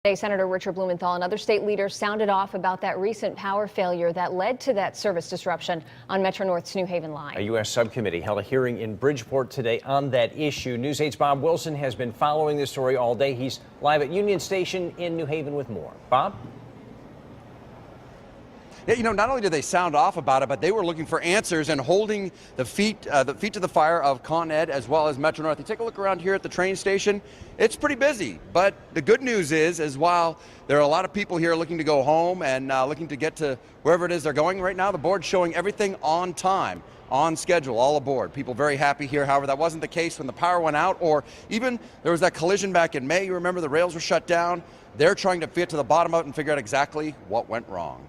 Today, Senator Richard Blumenthal and other state leaders sounded off about that recent power failure that led to that service disruption on Metro North's New Haven line. A U.S. subcommittee held a hearing in Bridgeport today on that issue. News 8's Bob Wilson has been following this story all day. He's live at Union Station in New Haven with more. Bob? Yeah, not only did they sound off about it, but they were looking for answers and holding the feet to the fire of ConEd as well as Metro North. You take a look around here at the train station, it's pretty busy. But the good news is while there are a lot of people here looking to go home and looking to get to wherever it is they're going right now, the board's showing everything on time, on schedule, all aboard. People very happy here. However, that wasn't the case when the power went out, or even there was that collision back in May. You remember the rails were shut down. They're trying to get to the bottom of it and figure out exactly what went wrong.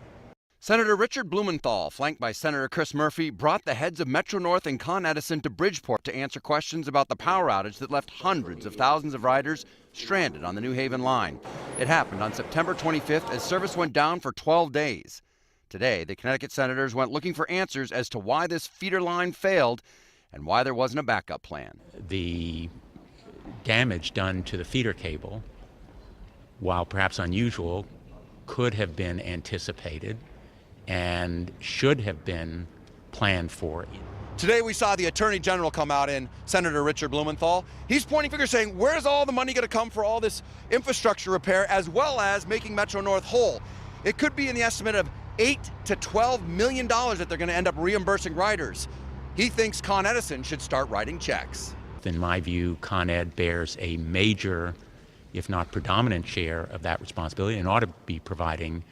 Senator Richard Blumenthal, flanked by Senator Chris Murphy, brought the heads of Metro North and ConEdison to Bridgeport to answer questions about the power outage that left hundreds of thousands of riders stranded on the New Haven line. It happened on September 25th as service went down for 12 days. Today, the Connecticut senators went looking for answers as to why this feeder line failed and why there wasn't a backup plan. The damage done to the feeder cable, while perhaps unusual, could have been anticipated and should have been planned for. Today we saw the Attorney General come out in Senator Richard Blumenthal. He's pointing fingers saying, where's all the money going to come for all this infrastructure repair as well as making Metro North whole? It could be in the estimate of $8 to $12 million that they're going to end up reimbursing riders. He thinks ConEdison should start writing checks. In my view, ConEd bears a major, if not predominant, share of that responsibility and ought to be providing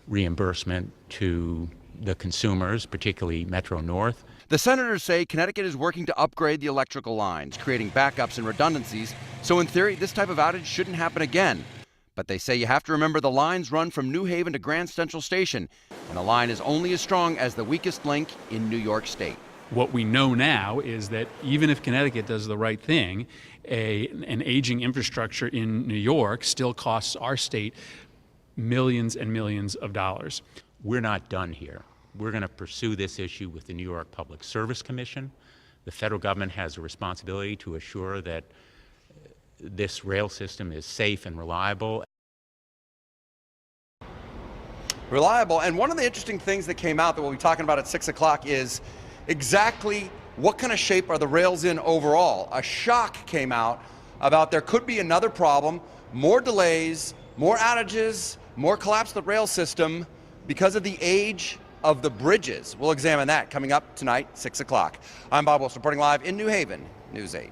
reimbursement to the consumers, particularly Metro North. The senators say Connecticut is working to upgrade the electrical lines, creating backups and redundancies, so in theory this type of outage shouldn't happen again. But they say you have to remember the lines run from New Haven to Grand Central Station, and the line is only as strong as the weakest link in New York State. What we know now is that even if Connecticut does the right thing, an aging infrastructure in New York still costs our state millions and millions of dollars. We're not done here. We're going to pursue this issue with the New York Public Service Commission. The federal government has a responsibility to assure that this rail system is safe and reliable. And one of the interesting things that came out that we'll be talking about at 6 o'clock is exactly what kind of shape are the rails in overall. A shock came out about there could be another problem, more delays, more outages, more collapse of the rail system because of the age of the bridges. We'll examine that coming up tonight, 6 o'clock. I'm Bob Wilson, reporting live in New Haven, News 8.